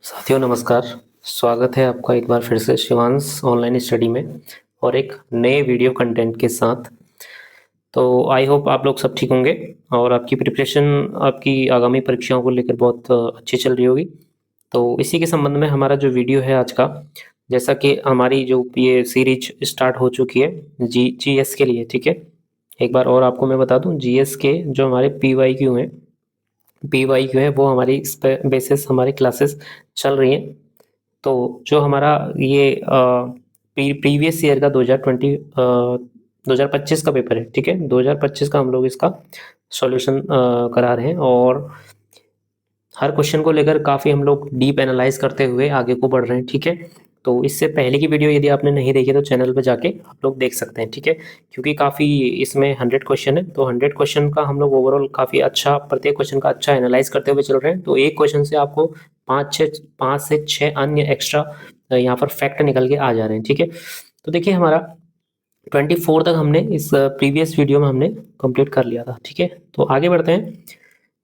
साथियों नमस्कार। स्वागत है आपका एक बार फिर से शिवांश ऑनलाइन स्टडी में और एक नए वीडियो कंटेंट के साथ। तो आई होप आप लोग सब ठीक होंगे और आपकी प्रिपरेशन आपकी आगामी परीक्षाओं को लेकर बहुत अच्छी चल रही होगी। तो इसी के संबंध में हमारा जो वीडियो है आज का, जैसा कि हमारी जो ये सीरीज स्टार्ट हो चुकी है जीएस के लिए, ठीक है। एक बार और आपको मैं बता दूं, जीएस के जो हमारे पीवाई क्यू है वो हमारी इस पे बेसिस हमारी क्लासेस चल रही हैं। तो जो हमारा ये प्रीवियस ईयर का 2025 का पेपर है, ठीक है। 2025 का हम लोग इसका सॉल्यूशन करा रहे हैं और हर क्वेश्चन को लेकर काफ़ी हम लोग डीप एनालाइज करते हुए आगे को बढ़ रहे हैं, ठीक है। तो इससे पहले की वीडियो यदि आपने नहीं देखी तो चैनल पे जाके आप लोग देख सकते हैं, ठीक है। क्योंकि काफ़ी इसमें 100 क्वेश्चन है, तो 100 क्वेश्चन का हम लोग ओवरऑल काफ़ी अच्छा, प्रत्येक क्वेश्चन का अच्छा एनालाइज करते हुए चल रहे हैं। तो एक क्वेश्चन से आपको पाँच से छः अन्य एक्स्ट्रा यहाँ पर फैक्ट निकल के आ जा रहे हैं, ठीक है। तो देखिए हमारा 24 तक हमने इस प्रीवियस वीडियो में हमने कंप्लीट कर लिया था, ठीक है। तो आगे बढ़ते हैं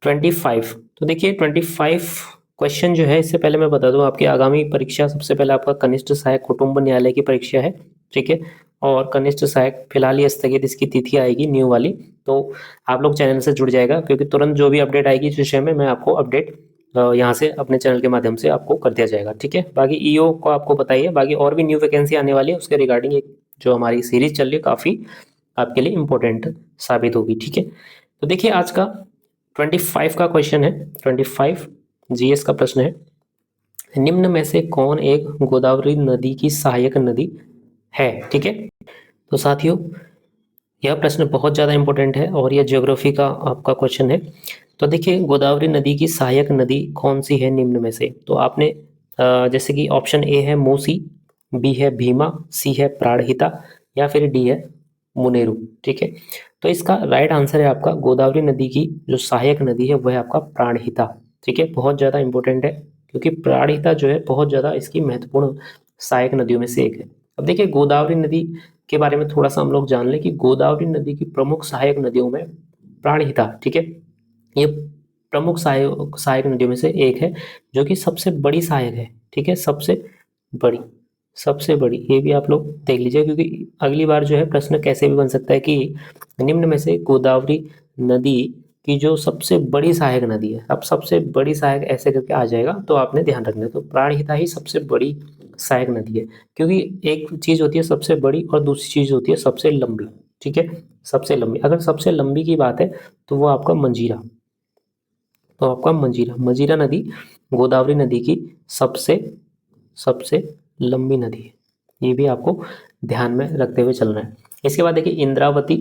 25। तो देखिए 25 क्वेश्चन जो है, इससे पहले मैं बता दूं आपकी आगामी परीक्षा सबसे पहले आपका कनिष्ठ सहायक कुटुंब न्यायालय की परीक्षा है, ठीक है। और कनिष्ठ सहायक फिलहाल ये स्थगित, इसकी तिथि आएगी न्यू वाली। तो आप लोग चैनल से जुड़ जाएगा, क्योंकि तुरंत जो भी अपडेट आएगी इस विषय में मैं आपको अपडेट यहाँ से अपने चैनल के माध्यम से आपको कर दिया जाएगा, ठीक है। बाकी ईओ को आपको बताइए, बाकी और भी न्यू वैकेंसी आने वाली है उसके रिगार्डिंग एक जो हमारी सीरीज चल रही है काफ़ी आपके लिए इम्पोर्टेंट साबित होगी, ठीक है। तो देखिए आज का 25 का क्वेश्चन है। 25 जीएस का प्रश्न है, निम्न में से कौन एक गोदावरी नदी की सहायक नदी है, ठीक है। तो साथियों यह प्रश्न बहुत ज़्यादा इंपॉर्टेंट है और यह ज्योग्राफी का आपका क्वेश्चन है। तो देखिए गोदावरी नदी की सहायक नदी कौन सी है निम्न में से। तो आपने जैसे कि ऑप्शन ए है मूसी, बी है भीमा, सी है प्राणहिता या फिर डी है मुनेरू, ठीक है। तो इसका राइट आंसर है आपका गोदावरी नदी की जो सहायक नदी है वह है आपका प्राणहिता, ठीक है। बहुत ज़्यादा इंपॉर्टेंट है क्योंकि प्राणहिता जो है बहुत ज़्यादा इसकी महत्वपूर्ण सहायक नदियों में से एक है। अब देखिए गोदावरी नदी के बारे में थोड़ा सा हम लोग जान लें कि गोदावरी नदी की प्रमुख सहायक नदियों में प्राणहिता, ठीक है, ये प्रमुख सहायक सहायक नदियों में से एक है, जो कि सबसे बड़ी सहायक है, ठीक है। बड़ी सबसे बड़ी ये भी आप लोग देख लीजिए, क्योंकि अगली बार जो है प्रश्न कैसे भी बन सकता है कि निम्न में से गोदावरी नदी की जो सबसे बड़ी सहायक नदी है। अब सबसे बड़ी सहायक ऐसे करके आ जाएगा तो आपने ध्यान रखना है। तो प्राणहिता ही सबसे बड़ी सहायक नदी है, क्योंकि एक चीज होती है सबसे बड़ी और दूसरी चीज होती है सबसे लंबी, ठीक है। सबसे लंबी, अगर सबसे लंबी की बात है तो वो आपका मंजीरा, तो आपका मंजीरा मंजीरा नदी गोदावरी नदी की सबसे सबसे लंबी नदी है। ये भी आपको ध्यान में रखते हुए चलना है। इसके बाद देखिए इंद्रावती,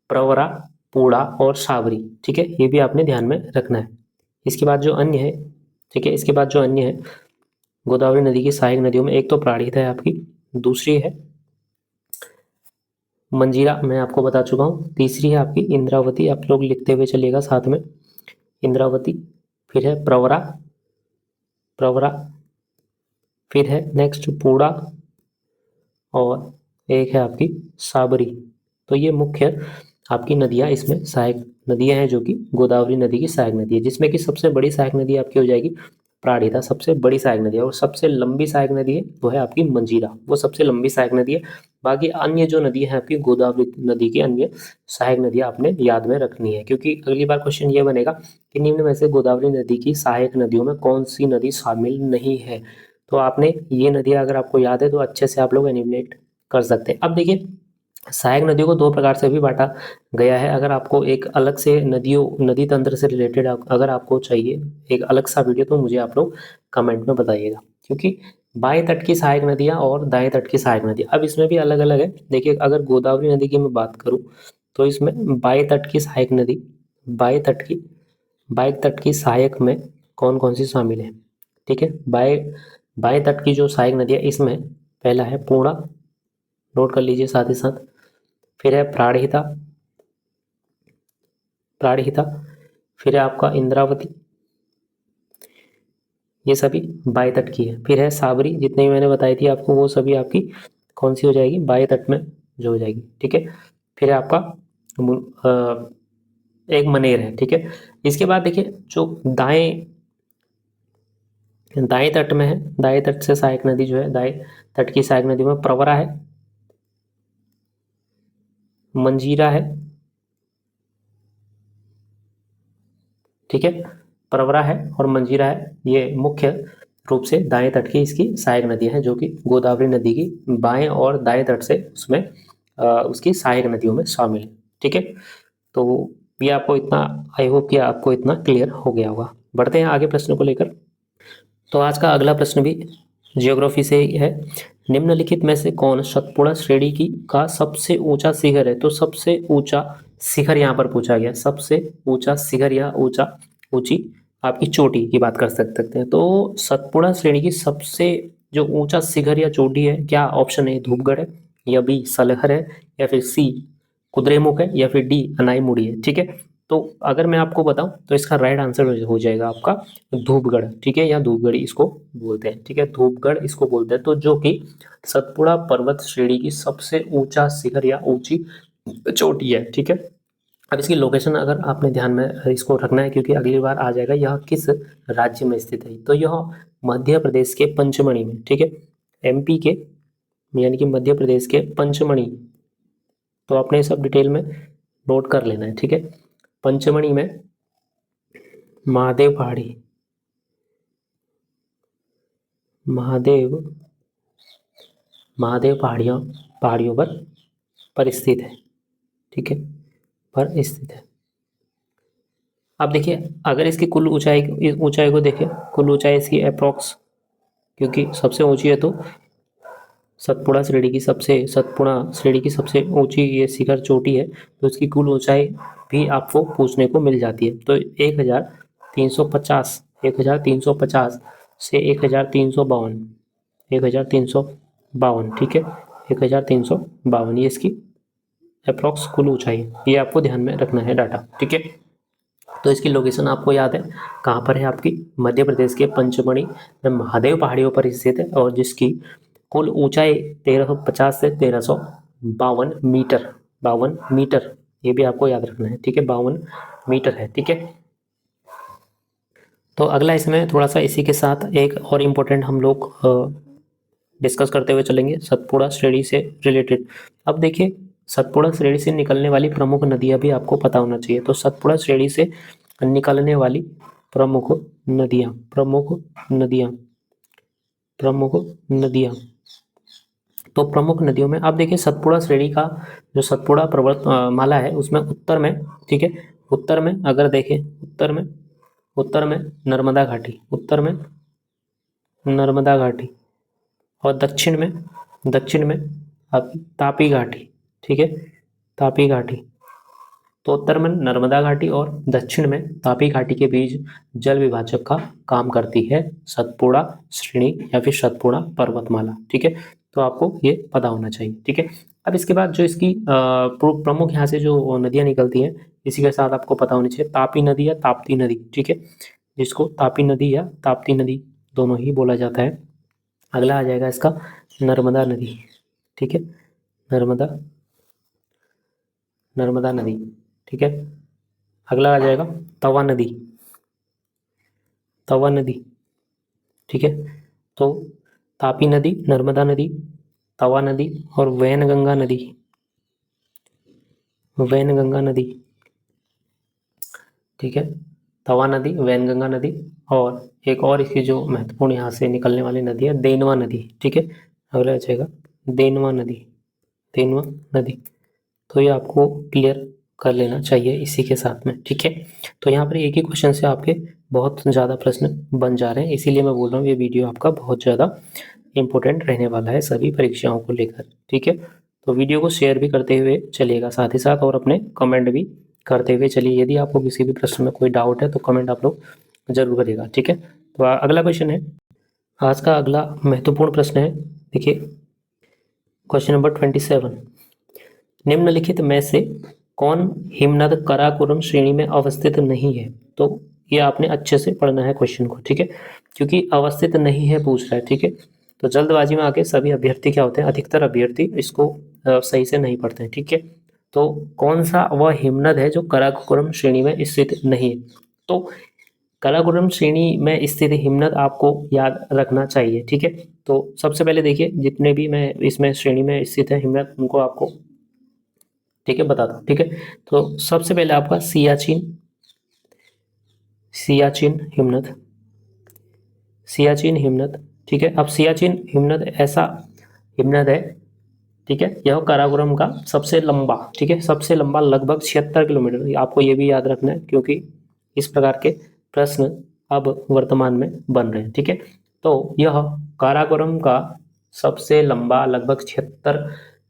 प्रवरा, पूर्णा और साबरी, ठीक है, ये भी आपने ध्यान में रखना है। इसके बाद जो अन्य है, ठीक है, इसके बाद जो अन्य है गोदावरी नदी की सहायक नदियों में, एक तो प्राणहिता है आपकी, दूसरी है मंजीरा मैं आपको बता चुका हूँ, तीसरी है आपकी इंद्रावती, आप लोग लिखते हुए चलिएगा साथ में, इंद्रावती। फिर है प्रवरा, प्रवरा, फिर है नेक्स्ट पूर्णा और एक है आपकी साबरी। तो ये मुख्य आपकी नदियाँ इसमें सहायक नदियाँ हैं, जो कि गोदावरी नदी की सहायक नदी है, जिसमें कि सबसे बड़ी सहायक नदी आपकी हो जाएगी प्राणहिता, सबसे बड़ी सहायक नदी है। और सबसे लंबी सहायक नदी है वो है आपकी मंजीरा, वो सबसे लंबी सहायक नदी है। बाकी अन्य जो नदी है आपकी गोदावरी नदी की अन्य सहायक नदियाँ आपने याद में रखनी है, क्योंकि अगली बार क्वेश्चन ये बनेगा कि निम्न में से गोदावरी नदी की सहायक नदियों में कौन सी नदी शामिल नहीं है। तो आपने ये नदियाँ अगर आपको याद है तो अच्छे से आप लोग एनिमुलेट कर सकते हैं। अब देखिए सहायक नदियों को दो प्रकार से भी बांटा गया है। अगर आपको एक अलग से नदी तंत्र से रिलेटेड अगर आपको चाहिए एक अलग सा वीडियो, तो मुझे आप लोग कमेंट में बताइएगा, क्योंकि बाएं तट की सहायक नदियाँ और दाएं तट की सहायक नदियाँ अब इसमें भी अलग अलग है। देखिए अगर गोदावरी नदी की मैं बात करूँ तो इसमें बाएं तट की सहायक नदी, बाएं तट की बाएं तट की सहायक में कौन कौन सी शामिल है, ठीक है। बाएं बाएं तट की जो सहायक नदी है इसमें पहला है पूर्णा, नोट कर लीजिए साथ ही साथ। फिर है प्राणहिता, प्राणहिता, फिर है आपका इंद्रावती, ये सभी बाएं तट की है। फिर है साबरी, जितने भी मैंने बताई थी आपको वो सभी आपकी कौन सी हो जाएगी, बाएं तट में जो हो जाएगी, ठीक है। फिर है आपका एक मनेर है, ठीक है। इसके बाद देखिए जो दाएं दाएं तट में है, दाएं तट से सहायक नदी जो है, दाएं तट की सहायक नदी में प्रवरा है, मंजीरा है, ठीक है, प्रवरा है और मंजीरा है। ये मुख्य रूप से दाएं तट की इसकी सहायक नदियां हैं, जो कि गोदावरी नदी की बाएं और दाएं तट से उसमें उसकी सहायक नदियों में शामिल है, ठीक है। तो ये आपको इतना, आई होप कि आपको इतना क्लियर हो गया होगा। बढ़ते हैं आगे प्रश्न को लेकर। तो आज का अगला प्रश्न भी जियोग्राफी से ही है। निम्नलिखित में से कौन सतपुड़ा श्रेणी की का सबसे ऊंचा शिखर है? तो सबसे ऊंचा शिखर यहाँ पर पूछा गया, सबसे ऊंचा शिखर या ऊंची आपकी चोटी की बात कर सकते हैं। तो सतपुड़ा श्रेणी की सबसे जो ऊंचा शिखर या चोटी है, क्या ऑप्शन है? धूपगढ़ है, या बी सलहर है, या फिर सी कुद्रेमुख है, या फिर डी अनाईमुड़ी है, ठीक है। तो अगर मैं आपको बताऊं तो इसका राइट आंसर हो जाएगा आपका धूपगढ़, ठीक है, या धूपगढ़ी इसको बोलते हैं, ठीक है, धूपगढ़ इसको बोलते हैं। तो जो कि सतपुड़ा पर्वत श्रेणी की सबसे ऊंचा शिखर या ऊंची चोटी है, ठीक है। अब इसकी लोकेशन अगर आपने ध्यान में इसको रखना है, क्योंकि अगली बार आ जाएगा यह किस राज्य में स्थित है। तो यह मध्य प्रदेश के पंचमढ़ी में, ठीक है, एमपी के यानी कि मध्य प्रदेश के पंचमढ़ी। तो आपने सब डिटेल में नोट कर लेना है, ठीक है। पंचमढ़ी में महादेव पहाड़ी, महादेव पहाड़ियों पर स्थित है, ठीक है, पर स्थित है। अब देखिए, अगर इसकी कुल ऊंचाई को देखें, कुल ऊंचाई इसकी अप्रॉक्स, क्योंकि सबसे ऊंची है, तो सतपुड़ा श्रेणी की सबसे ऊंची ये शिखर चोटी है, तो इसकी कुल ऊंचाई भी आपको पूछने को मिल जाती है। तो 1350 से 1352, ठीक है, 1352 ये इसकी अप्रॉक्स कुल ऊंचाई है। ये आपको ध्यान में रखना है डाटा, ठीक है। तो इसकी लोकेशन आपको याद है कहाँ पर है? आपकी मध्य प्रदेश के पंचमढ़ी में महादेव पहाड़ियों पर स्थित है, और जिसकी कुल ऊंचाई 1350 से 1352 मीटर, 52 मीटर, ये भी आपको याद रखना है, ठीक है, 52 मीटर है, ठीक है। तो अगला इसमें थोड़ा सा इसी के साथ एक और इम्पोर्टेंट हम लोग डिस्कस करते हुए चलेंगे सतपुड़ा श्रेणी से रिलेटेड। अब देखिए, सतपुड़ा श्रेणी से निकलने वाली प्रमुख नदियां भी आपको पता होना चाहिए। तो सतपुड़ा श्रेणी से निकलने वाली प्रमुख नदियां, तो प्रमुख नदियों में आप देखिए, सतपुड़ा श्रेणी का जो सतपुड़ा पर्वत माला है, उसमें उत्तर में, ठीक है, उत्तर में अगर देखें, उत्तर में नर्मदा घाटी, और दक्षिण में आपकी तापी घाटी, ठीक है, तापी घाटी। तो उत्तर में नर्मदा घाटी और दक्षिण में तापी घाटी के बीच जल विभाजक का काम करती है सतपुड़ा श्रेणी या फिर सतपुड़ा पर्वतमाला, ठीक है। तो आपको ये पता होना चाहिए, ठीक है। अब इसके बाद जो इसकी प्रमुख यहाँ से जो नदियाँ निकलती हैं, इसी के साथ आपको पता होनी चाहिए तापी नदी या ताप्ती नदी, ठीक है, जिसको तापी नदी या ताप्ती नदी दोनों ही बोला जाता है। अगला आ जाएगा इसका नर्मदा नदी, ठीक है, नर्मदा नदी, ठीक है। अगला आ जाएगा तवा नदी, ठीक है। तो तापी नदी, नर्मदा नदी, तवा नदी और वैनगंगा नदी, ठीक है, तवा नदी, वैनगंगा नदी, और एक और इसकी जो महत्वपूर्ण यहाँ से निकलने वाली नदी है देनवा नदी, ठीक है। अगला आ जाएगा देनवा नदी। तो ये आपको क्लियर कर लेना चाहिए इसी के साथ में, ठीक है। तो यहाँ पर एक ही क्वेश्चन से आपके बहुत ज़्यादा प्रश्न बन जा रहे हैं, इसीलिए मैं बोल रहा हूँ ये वीडियो आपका बहुत ज़्यादा इम्पोर्टेंट रहने वाला है सभी परीक्षाओं को लेकर, ठीक है। तो वीडियो को शेयर भी करते हुए चलिएगा साथ ही साथ, और अपने कमेंट भी करते हुए चलिए। यदि आपको किसी भी प्रश्न में कोई डाउट है तो कमेंट आप लोग जरूर करिएगा, ठीक है। तो अगला क्वेश्चन है, आज का अगला महत्वपूर्ण प्रश्न है, देखिए क्वेश्चन नंबर 27। निम्नलिखित में से कौन हिमनद काराकोरम श्रेणी में अवस्थित नहीं है? तो ये आपने अच्छे से पढ़ना है क्वेश्चन को, ठीक है, क्योंकि अवस्थित नहीं है पूछ रहा है, ठीक है। तो जल्दबाजी में आके सभी अभ्यर्थी क्या होते हैं, अधिकतर अभ्यर्थी इसको सही से नहीं पढ़ते हैं, ठीक है। तो कौन सा वह हिमनद है जो काराकोरम श्रेणी में स्थित नहीं है? तो काराकोरम श्रेणी में स्थित हिमनद आपको याद रखना चाहिए, ठीक है। तो सबसे पहले देखिए जितने भी मैं इसमें श्रेणी में स्थित है हिमनद उनको आपको, ठीक है, बताता हूँ, ठीक है। तो सबसे पहले आपका सियाचिन, सियाचिन हिमनद, सियाचिन हिमनद, ठीक है। अब सियाचिन हिमनद ऐसा हिमनद है, ठीक है, यह काराकोरम का सबसे लंबा, ठीक है, सबसे लंबा लगभग 76 किलोमीटर, आपको ये भी याद रखना है क्योंकि इस प्रकार के प्रश्न अब वर्तमान में बन रहे हैं, ठीक है। तो यह काराकोरम का सबसे लंबा लगभग 76,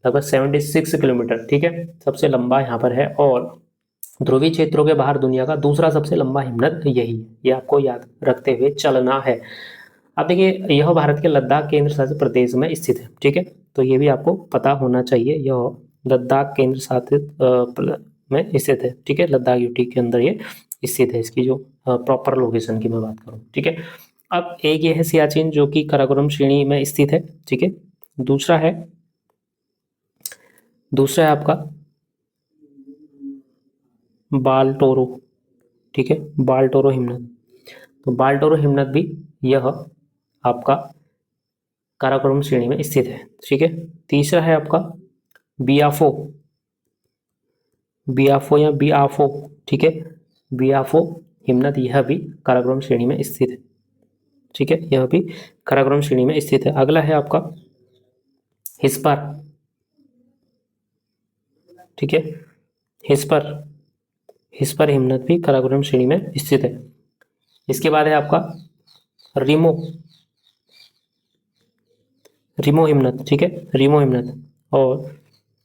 लगभग 76 किलोमीटर, ठीक है, सबसे लंबा यहाँ पर है। और ध्रुवीय क्षेत्रों के बाहर दुनिया का दूसरा सबसे लंबा हिमनद यही है, ये आपको याद रखते हुए चलना है। अब देखिए यह भारत के लद्दाख केंद्र शासित प्रदेश में स्थित है, ठीक है, तो ये भी आपको पता होना चाहिए, यह लद्दाख केंद्र शासित में स्थित है, ठीक है, लद्दाख यूटी के अंदर ये स्थित है, इसकी जो प्रॉपर लोकेशन की मैं बात करूँ, ठीक है। अब एक ये है सियाचिन जो कि काराकोरम श्रेणी में स्थित है, ठीक है। दूसरा है आपका बालटोरो, ठीक है, बालटोरो हिमनद। तो बालटोरो हिमनद भी यह आपका काराकोरम श्रेणी में स्थित है, ठीक है। तीसरा है आपका बियाफो, बियाफो या बियाफो, ठीक है, बियाफो हिमनद, यह भी काराकोरम श्रेणी में स्थित है, ठीक है, यह भी काराकोरम श्रेणी में स्थित है। अगला है आपका हिस्पर, ठीक है, हिस्पर, हिस्पर हिमनद भी काराकोरम श्रेणी में स्थित है। इसके बाद है आपका रिमो, रिमो हिमनद, ठीक है, रिमो हिमनद। और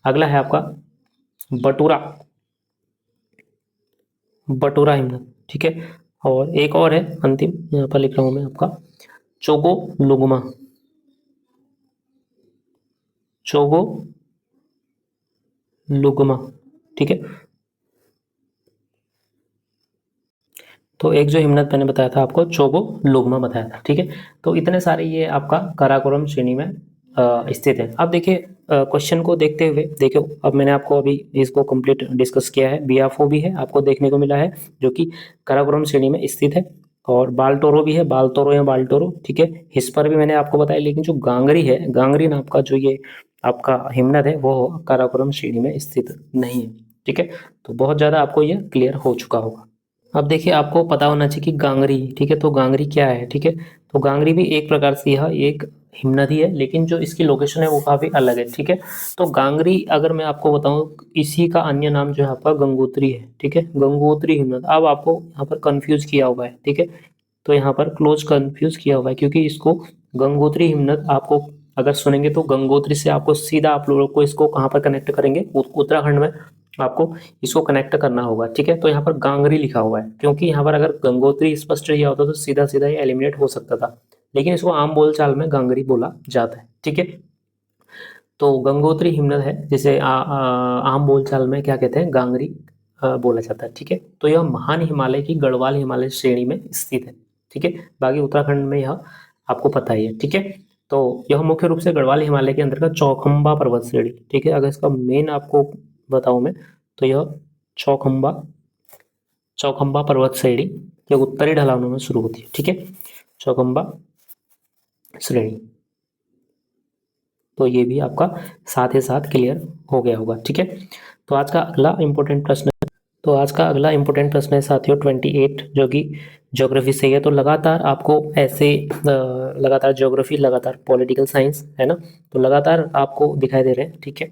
अगला है आपका बटूरा, बटूरा हिमनद, ठीक है। और एक और है अंतिम, यहाँ पर लिख रहा हूँ मैं आपका चोगो लुगमा, चोगो लुगमा, ठीक है। तो एक जो हिमनद मैंने बताया था आपको चोगो लुगमा बताया था, ठीक है। तो इतने सारे ये आपका काराकोरम श्रेणी में स्थित है। अब देखिए क्वेश्चन को देखते हुए देखो, अब मैंने आपको अभी इसको कंप्लीट डिस्कस किया है, बियाफो भी है आपको देखने को मिला है जो कि काराकोरम श्रेणी में स्थित है, और बालटोरो भी है, बालतोरो या बालटोरो, ठीक है। हिस्पर भी मैंने आपको बताया, लेकिन जो गांगरी है, गांगरी नाम का जो ये आपका हिमनद है वो काराकोरम श्रेणी में स्थित नहीं है, ठीक है। तो बहुत ज़्यादा आपको ये क्लियर हो चुका होगा। अब देखिए आपको पता होना चाहिए कि गांगरी, ठीक है, तो गांगरी क्या है, ठीक है। तो गांगरी भी एक प्रकार से यह एक हिमनदी है, लेकिन जो इसकी लोकेशन है वो काफ़ी अलग है, ठीक है। तो गांगरी अगर मैं आपको बताऊं, इसी का अन्य नाम जो है आपका गंगोत्री है, ठीक है, गंगोत्री हिमनद। अब आपको यहाँ पर कंफ्यूज किया हुआ है, ठीक है, तो यहाँ पर क्लोज कंफ्यूज किया हुआ है क्योंकि इसको गंगोत्री हिमनद आपको अगर सुनेंगे तो गंगोत्री से आपको सीधा आप लोगों को इसको कहाँ पर कनेक्ट करेंगे, उत्तराखंड में आपको इसको कनेक्ट करना होगा, ठीक है। तो यहाँ पर गांगरी लिखा हुआ है क्योंकि यहाँ पर अगर गंगोत्री स्पष्ट किया होता तो सीधा सीधा ये एलिमिनेट हो सकता था, लेकिन इसको आम बोलचाल में गांगरी बोला जाता है, ठीक है। तो गंगोत्री हिमनद है जिसे आम बोलचाल में क्या कहते हैं, गांगरी बोला जाता है, ठीक है। तो यह महान हिमालय की गढ़वाल हिमालय श्रेणी में स्थित है, ठीक है। बाकी उत्तराखंड में यह आपको पता ही है, ठीक है। तो यह मुख्य रूप से गढ़वाल हिमालय के अंतर्गत चौखंबा पर्वत श्रेणी, ठीक है। अगर इसका मेन आपको बताऊं मैं तो यह चौखंबा, चौखंबा पर्वत श्रेणी ये उत्तरी ढलानों में शुरू होती है, ठीक है, चौखंबा श्रेणी। तो ये भी आपका साथ ही साथ क्लियर हो गया होगा, ठीक है। तो आज का अगला इंपॉर्टेंट प्रश्न, तो आज का अगला इंपॉर्टेंट प्रश्न है साथियों 28, जो कि ज्योग्राफी से है। तो लगातार आपको ऐसे लगातार ज्योग्राफी, लगातार पॉलिटिकल साइंस, है ना, तो लगातार आपको दिखाई दे रहे हैं, ठीक है।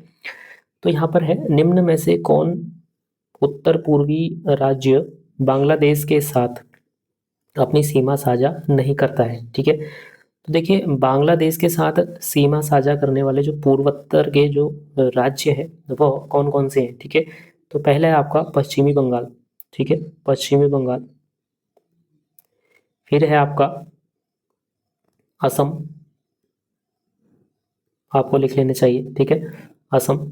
तो यहाँ पर है निम्न में से कौन उत्तर पूर्वी राज्य बांग्लादेश के साथ अपनी सीमा साझा नहीं करता है, ठीक है। तो देखिए बांग्लादेश के साथ सीमा साझा करने वाले जो पूर्वोत्तर के जो राज्य है वो कौन कौन से हैं, ठीक है। तो पहला है आपका पश्चिमी बंगाल, ठीक है, पश्चिमी बंगाल। फिर है आपका असम, आपको लिख लेने चाहिए, ठीक है, असम।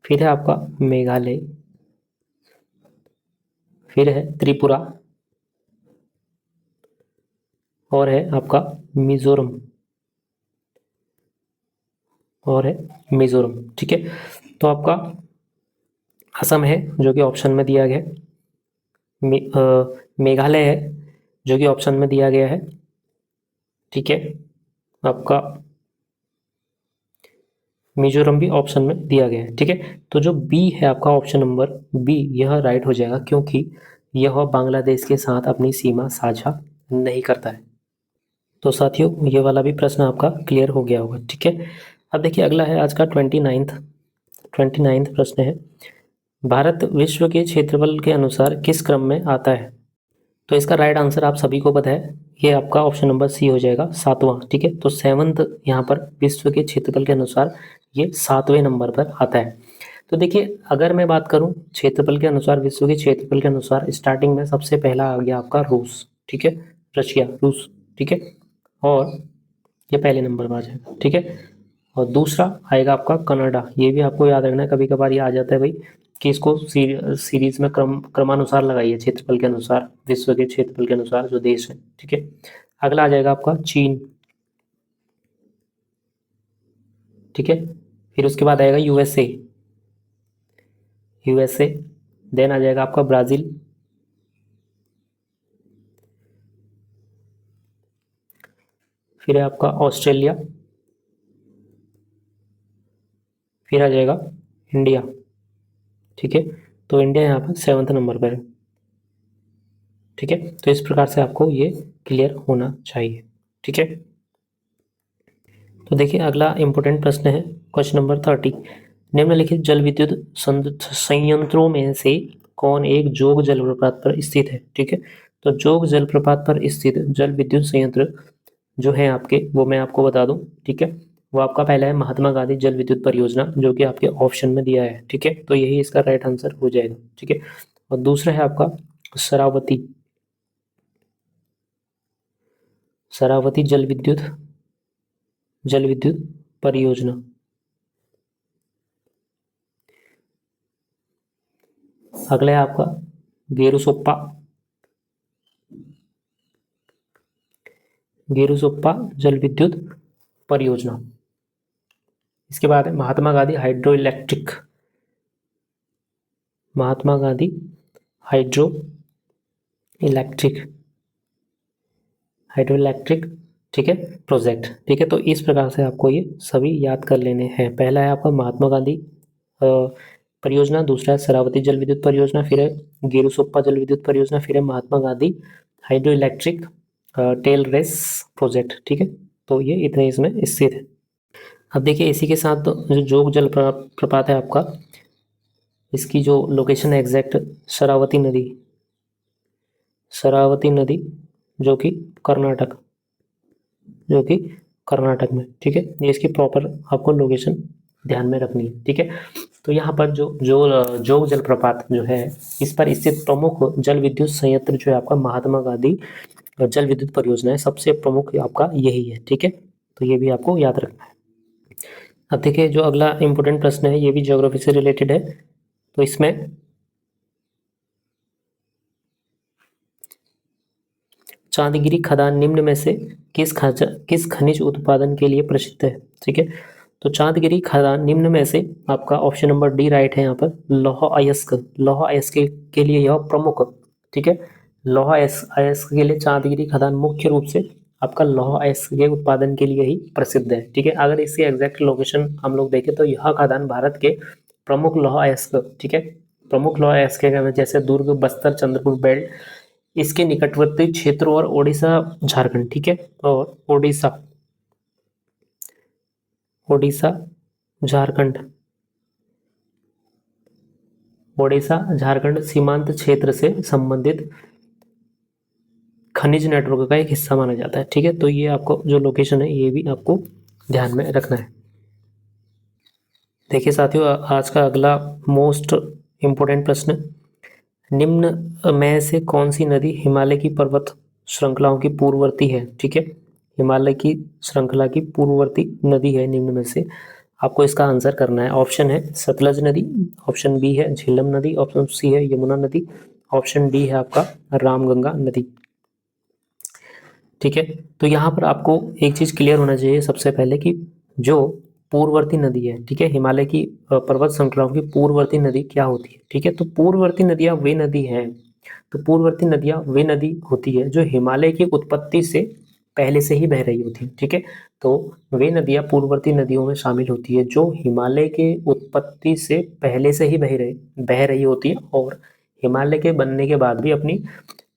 फिर है आपका मेघालय। फिर है त्रिपुरा। और है आपका मिजोरम, और है मिजोरम, ठीक है। तो आपका असम है जो कि ऑप्शन में दिया गया, मेघालय है, जो कि ऑप्शन में दिया गया है, ठीक है। आपका मिजोरम भी ऑप्शन में दिया गया है, ठीक है। तो जो बी है आपका ऑप्शन नंबर बी, यह राइट हो जाएगा, क्योंकि यह बांग्लादेश के साथ अपनी सीमा साझा नहीं करता है। तो साथियों, ये वाला भी प्रश्न आपका क्लियर हो गया होगा, ठीक है। अब देखिए अगला है आज का 29th प्रश्न है, भारत विश्व के क्षेत्रफल के अनुसार किस क्रम में आता है? तो इसका राइट आंसर आप सभी को पता है, ये आपका ऑप्शन नंबर सी हो जाएगा, 7वां, ठीक है। तो 7th यहाँ पर विश्व के क्षेत्रफल के अनुसार ये 7वें नंबर पर आता है। तो देखिए अगर मैं बात करूँ क्षेत्रफल के अनुसार, विश्व के क्षेत्रफल के अनुसार, स्टार्टिंग में सबसे पहला आ गया आपका रूस, ठीक है, रशिया, रूस, ठीक है, और ये पहले नंबर पर आ जाएगा, ठीक है। और दूसरा आएगा आपका कनाडा, ये भी आपको याद रखना है, कभी कभार ये आ जाता है भाई कि इसको सीरीज में क्रमानुसार लगाइए, क्षेत्रफल के अनुसार, विश्व के क्षेत्रफल के अनुसार जो देश है, ठीक है। अगला आ जाएगा आपका चीन, ठीक है। फिर उसके बाद आएगा यूएसए, देन आ जाएगा आपका ब्राज़ील, फिर है आपका ऑस्ट्रेलिया, फिर आ जाएगा इंडिया, ठीक है। तो इंडिया यहाँ पर 7वें नंबर पर है, ठीक है। तो इस प्रकार से आपको ये क्लियर होना चाहिए, ठीक है। तो देखिए अगला इंपॉर्टेंट प्रश्न है, क्वेश्चन नंबर 30, निम्नलिखित जल विद्युत संयंत्रों में से कौन एक जोग जलप्रपात पर स्थित है, ठीक है। तो जोग जलप्रपात पर स्थित जल विद्युत संयंत्र जो है आपके, वो मैं आपको बता दूं, ठीक है। वो आपका पहला है महात्मा गांधी जल विद्युत परियोजना, जो कि आपके ऑप्शन में दिया है, ठीक है। तो यही इसका राइट आंसर हो जाएगा, ठीक है। और दूसरा है आपका शरावती जल विद्युत परियोजना। अगला है आपका गेरुसोप्पा जल विद्युत परियोजना। इसके बाद है महात्मा गांधी हाइड्रो इलेक्ट्रिक, ठीक है, प्रोजेक्ट, ठीक है। तो इस प्रकार से आपको ये सभी याद कर लेने हैं। पहला है आपका महात्मा गांधी परियोजना, दूसरा है शरावती जल विद्युत परियोजना, फिर है गेरुसोप्पा जल विद्युत परियोजना, फिर है Mahatma Gandhi hydro electric tail race project, ठीक है। तो ये इतने इसमें स्थित है। अब देखिए इसी के साथ जो जोग जल प्रपात है आपका, इसकी जो लोकेशन है एग्जैक्ट, शरावती नदी, जो कि कर्नाटक में, ठीक है। ये इसकी प्रॉपर आपको लोकेशन ध्यान में रखनी है, ठीक है। तो यहाँ पर जो जोग जलप्रपात जो है, इस पर स्थित प्रमुख जल विद्युत संयंत्र जो है आपका महात्मा गांधी जल विद्युत परियोजना है, सबसे प्रमुख आपका यही है, ठीक है। तो ये भी आपको याद रखना है। अब देखिए जो अगला इंपॉर्टेंट प्रश्न है, ये भी ज्योग्राफी से रिलेटेड है। तो इसमें चांदगिरी खदान निम्न में से किस खनिज उत्पादन के लिए प्रसिद्ध है, ठीक है। तो चांदगिरी खदान निम्न में से आपका ऑप्शन नंबर डी राइट है यहाँ पर, लौह अयस्क के लिए यह प्रमुख, ठीक है। लौह अयस्क के लिए चांदगिरी खदान मुख्य रूप से आपका लौह अयस्क के उत्पादन के लिए ही प्रसिद्ध है, ठीक है। अगर इसकी एग्जैक्ट लोकेशन हम लोग देखें तो यह खदान भारत के प्रमुख लौह अयस्क, ठीक है, प्रमुख लौह अयस्क जैसे दुर्ग, बस्तर, चंद्रपुर बेल्ट, इसके निकटवर्ती क्षेत्रों और ओडिशा, झारखंड, ठीक है। और ओडिशा झारखंड सीमांत क्षेत्र से संबंधित खनिज नेटवर्क का एक हिस्सा माना जाता है, ठीक है। तो ये आपको जो लोकेशन है ये भी आपको ध्यान में रखना है। देखिए साथियों आज का अगला मोस्ट इम्पोर्टेंट प्रश्न, निम्न में से कौन सी नदी हिमालय की पर्वत श्रृंखलाओं की पूर्ववर्ती है, ठीक है। हिमालय की श्रृंखला की पूर्ववर्ती नदी है निम्न में से, आपको इसका आंसर करना है। ऑप्शन है सतलज नदी, ऑप्शन बी है झेलम नदी, ऑप्शन सी है यमुना नदी, ऑप्शन डी है आपका रामगंगा नदी, ठीक है। तो यहाँ पर आपको एक चीज क्लियर होना चाहिए सबसे पहले कि जो पूर्ववर्ती नदी है, ठीक है, हिमालय की पर्वत श्रृंखलाओं की पूर्ववर्ती नदी क्या होती है, ठीक है। तो पूर्ववर्ती नदियां वे नदी हैं तो पूर्ववर्ती नदियाँ वे नदी होती है जो हिमालय की उत्पत्ति से पहले से ही बह रही होती है, ठीक है। तो वे नदियाँ पूर्ववर्ती नदियों में शामिल होती है जो हिमालय के उत्पत्ति से पहले से ही बह रही होती है और हिमालय के बनने के बाद भी अपनी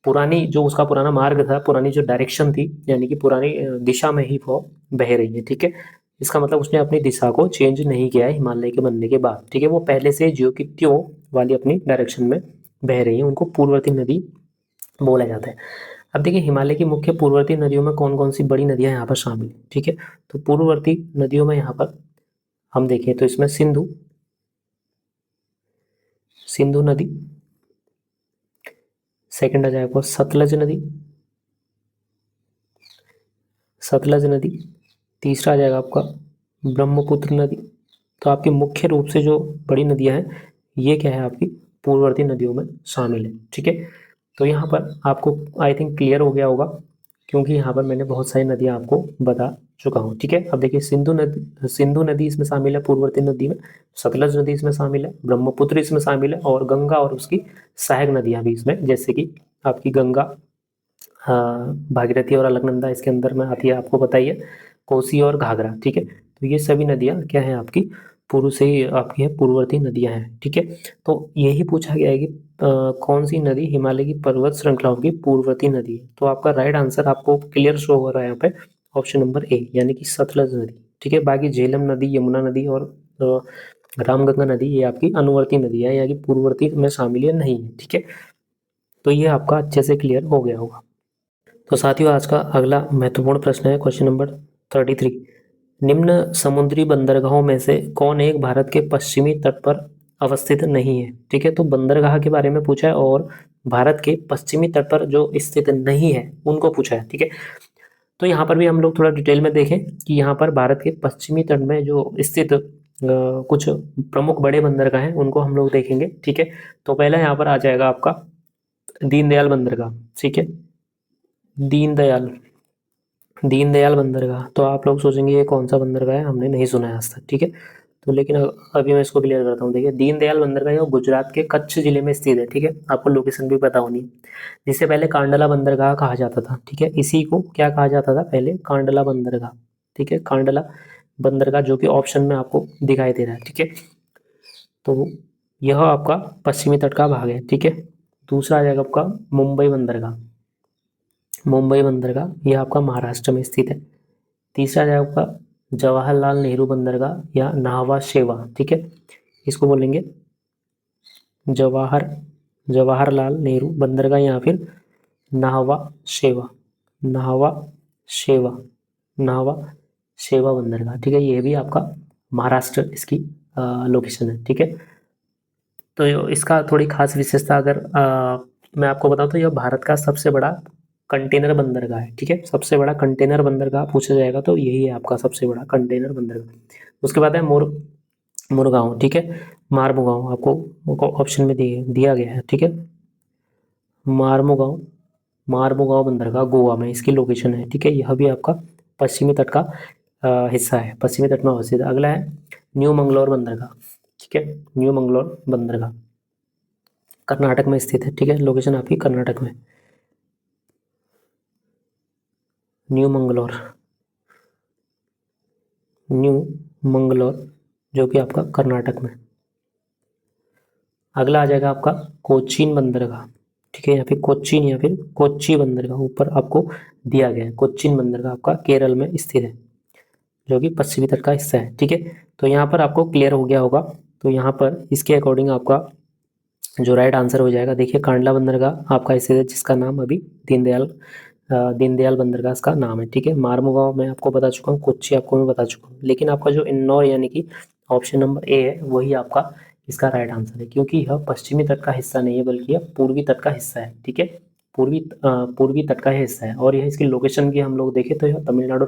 पुरानी जो उसका पुराना मार्ग था, पुरानी जो डायरेक्शन थी, यानी कि पुरानी दिशा में ही वो बह रही है, ठीक है। इसका मतलब उसने अपनी दिशा को चेंज नहीं किया है हिमालय के बनने के बाद, ठीक है। वो पहले से ज्यों की त्यों वाली अपनी डायरेक्शन में बह रही है, उनको पूर्ववर्ती नदी बोला जाता है। अब देखिए हिमालय की मुख्य पूर्ववर्ती नदियों में कौन कौन सी बड़ी नदियां यहाँ पर शामिल हैं, ठीक है। तो पूर्ववर्ती नदियों में यहाँ पर हम देखें तो इसमें सिंधु नदी, सेकंड आ जाएगा सतलज नदी, तीसरा आ जाएगा आपका ब्रह्मपुत्र नदी। तो आपकी मुख्य रूप से जो बड़ी नदियां हैं ये क्या है आपकी पूर्ववर्ती नदियों में शामिल है, ठीक है। तो यहाँ पर आपको आई थिंक क्लियर हो गया होगा क्योंकि यहाँ पर मैंने बहुत सारी नदियाँ आपको बता चुका हूँ, ठीक है। अब देखिए सिंधु नदी इसमें शामिल है पूर्ववर्ती नदी में, सतलज नदी इसमें शामिल है, ब्रह्मपुत्र इसमें शामिल है और गंगा और उसकी सहायक नदियाँ भी इसमें, जैसे कि आपकी गंगा, भागीरथी और अलकनंदा इसके अंदर में आती है, आपको पता ही है, कोसी और घाघरा, ठीक है। तो ये सभी नदियाँ क्या है आपकी पूर्व से ही आपकी है पूर्ववर्ती नदियाँ हैं, ठीक है। तो यही पूछा गया है कि कौन सी नदी हिमालय की पर्वत श्रृंखलाओं की पूर्ववर्ती नदी है। तो आपका राइट आंसर आपको क्लियर शो हो रहा है यहाँ पे ऑप्शन नंबर ए, यानी कि सतलज नदी, ठीक है। बाकी झेलम नदी, यमुना नदी और रामगंगा नदी ये आपकी अनुवर्ती नदी है, यानी पूर्ववर्ती में शामिल है नहीं है, ठीक है। तो ये आपका अच्छे से क्लियर हो गया होगा। तो साथियों आज का अगला महत्वपूर्ण प्रश्न है क्वेश्चन नंबर 33। निम्न समुद्री बंदरगाहों में से कौन एक भारत के पश्चिमी तट पर अवस्थित नहीं है, ठीक है। तो बंदरगाह के बारे में पूछा है और भारत के पश्चिमी तट पर जो स्थित नहीं है उनको पूछा है, ठीक है। तो यहाँ पर भी हम लोग थोड़ा डिटेल में देखें कि यहाँ पर भारत के पश्चिमी तट में जो स्थित कुछ प्रमुख बड़े बंदरगाह हैं उनको हम लोग देखेंगे, ठीक है। तो पहला यहाँ पर आ जाएगा आपका दीनदयाल बंदरगाह, ठीक है। दीनदयाल दीनदयाल बंदरगाह, तो आप लोग सोचेंगे ये कौन सा बंदरगाह है, हमने नहीं सुना है आज तक, ठीक है। तो लेकिन अभी मैं इसको क्लियर करता हूँ। देखिए दीनदयाल बंदरगाह है वो गुजरात के कच्छ जिले में स्थित है, ठीक है। आपको लोकेशन भी पता होनी है। जिससे पहले कांडला बंदरगाह कहा जाता था, ठीक है। इसी को क्या कहा जाता था पहले, कांडला बंदरगाह, ठीक है। कांडला बंदरगाह जो कि ऑप्शन में आपको दिखाई दे रहा है, ठीक है। तो यह आपका पश्चिमी तट का भाग है, ठीक है। दूसरा आ जाएगा आपका मुंबई बंदरगाह। मुंबई बंदरगाह ये आपका महाराष्ट्र में स्थित है। तीसरा है आपका जवाहरलाल नेहरू बंदरगाह या नाहवा शेवा, ठीक है। इसको बोलेंगे जवाहरलाल नेहरू बंदरगाह या फिर नाहवा शेवा, नाहवा शेवा, नाहवा शेवा बंदरगाह, ठीक है। ये भी आपका महाराष्ट्र इसकी लोकेशन है, ठीक है। तो इसका थोड़ी खास विशेषता अगर मैं आपको बताऊं तो यह भारत का सबसे बड़ा कंटेनर बंदरगाह है, ठीक है। सबसे बड़ा कंटेनर बंदरगाह पूछा जाएगा तो यही है आपका सबसे बड़ा कंटेनर बंदरगाह। उसके बाद है मुरगांव, ठीक है। मारमुगांव आपको ऑप्शन में दिया गया है, ठीक है। मारमुगांव मारमुगांव बंदरगाह गोवा में इसकी लोकेशन है, ठीक है। यह भी आपका पश्चिमी तट का हिस्सा है, पश्चिमी तट में अवस्थित। अगला है न्यू मंगलोर बंदरगाह, ठीक है। न्यू मंगलोर बंदरगाह कर्नाटक में स्थित है, ठीक है। लोकेशन आपकी कर्नाटक में, न्यू मंगलोर जो कि आपका कर्नाटक में। अगला आ जाएगा आपका कोचीन बंदरगाह, ठीक है। यहाँ पे कोचीन या फिर कोच्चि बंदरगाह ऊपर आपको दिया गया है। कोचीन बंदरगाह आपका केरल में स्थित है जो कि पश्चिमी तट का हिस्सा है, ठीक है। तो यहाँ पर आपको क्लियर हो गया होगा। तो यहाँ पर इसके अकॉर्डिंग आपका जो राइट आंसर हो जाएगा, देखिए कांडला बंदरगाह आपका स्थित है जिसका नाम अभी दीनदयाल बंदरगाह का नाम है, ठीक है। मारमुगांव मैं आपको बता चुका हूँ, कोच्चि आपको मैं बता चुका हूँ, लेकिन आपका जो इंदौर यानी कि ऑप्शन नंबर ए है वही आपका इसका राइट आंसर है, क्योंकि यह पश्चिमी तट का हिस्सा नहीं है बल्कि यह पूर्वी तट का हिस्सा है, ठीक है। पूर्वी तट का हिस्सा है और यह इसकी लोकेशन की हम लोग देखें तो यह तमिलनाडु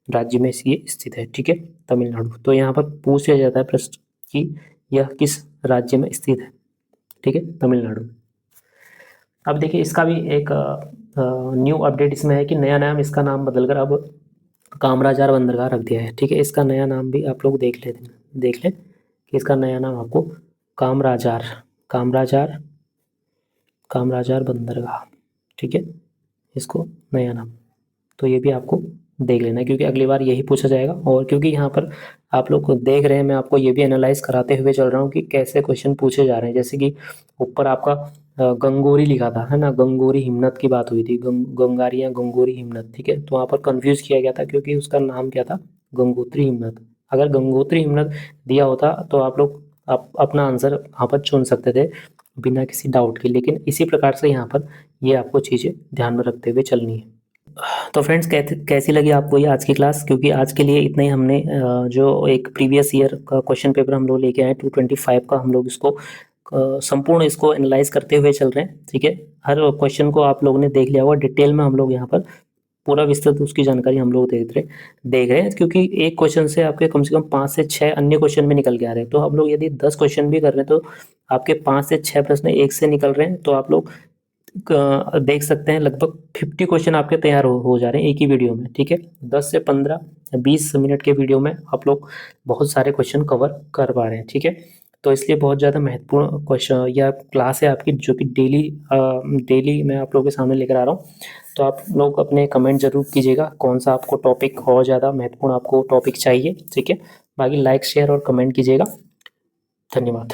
राज्य में ये स्थित है, ठीक है। तमिलनाडु। तो यहाँ पर पूछा जाता है प्रश्न कि यह किस राज्य में स्थित है, ठीक है, तमिलनाडु। अब देखिए इसका भी एक न्यू अपडेट इसमें है कि नया नाम इसका नाम बदलकर अब कामराजार बंदरगाह रख दिया है, ठीक है। इसका नया नाम भी आप लोग देख लें कि इसका नया नाम आपको कामराजार कामराजार बंदरगाह, ठीक है, इसको नया नाम। तो ये भी आपको देख लेना है क्योंकि अगली बार यही पूछा जाएगा। और क्योंकि यहाँ पर आप लोग देख रहे हैं, मैं आपको ये भी एनालाइज कराते हुए चल रहा हूँ कि कैसे क्वेश्चन पूछे जा रहे हैं। जैसे कि ऊपर आपका गंगोरी लिखा था, है ना, गंगोरी हिमनद की बात हुई थी, गंगारी या गंगोरी हिमनद, ठीक है। तो वहाँ पर कंफ्यूज किया गया था क्योंकि उसका नाम क्या था, गंगोत्री हिमनद। अगर गंगोत्री हिमनद दिया होता तो आप लोग अपना आंसर वहाँ पर चुन सकते थे बिना किसी डाउट के। लेकिन इसी प्रकार से यहाँ पर ये आपको चीज़ें ध्यान में रखते हुए चलनी है। तो फ्रेंड्स, कैसी लगी आपको ये आज की क्लास? क्योंकि आज के लिए इतना ही हमने जो एक प्रीवियस ईयर का क्वेश्चन पेपर हम लोग लेके आए 225 का, हम लोग इसको संपूर्ण इसको एनालाइज करते हुए चल रहे हैं, ठीक है। हर क्वेश्चन को आप लोगों ने देख लिया होगा डिटेल में, हम लोग यहाँ पर पूरा विस्तृत उसकी जानकारी हम लोग देख रहे हैं। क्योंकि एक क्वेश्चन से आपके कम से कम 5 से 6 अन्य क्वेश्चन भी निकल के आ रहे हैं। तो हम लोग यदि 10 क्वेश्चन भी कर रहे हैं तो आपके 5 से 6 प्रश्न एक से निकल रहे हैं। तो आप लोग देख सकते हैं लगभग 50 क्वेश्चन आपके तैयार हो जा रहे हैं एक ही वीडियो में, ठीक है। 10 से 15 या 20 मिनट के वीडियो में आप लोग बहुत सारे क्वेश्चन कवर कर पा रहे हैं, ठीक है। तो इसलिए बहुत ज़्यादा महत्वपूर्ण क्वेश्चन या क्लास है आपकी, जो कि डेली मैं आप लोगों के सामने लेकर आ रहा हूँ। तो आप लोग अपने कमेंट जरूर कीजिएगा कौन सा आपको टॉपिक और ज़्यादा महत्वपूर्ण आपको टॉपिक चाहिए, ठीक है। बाकी लाइक शेयर और कमेंट कीजिएगा। धन्यवाद।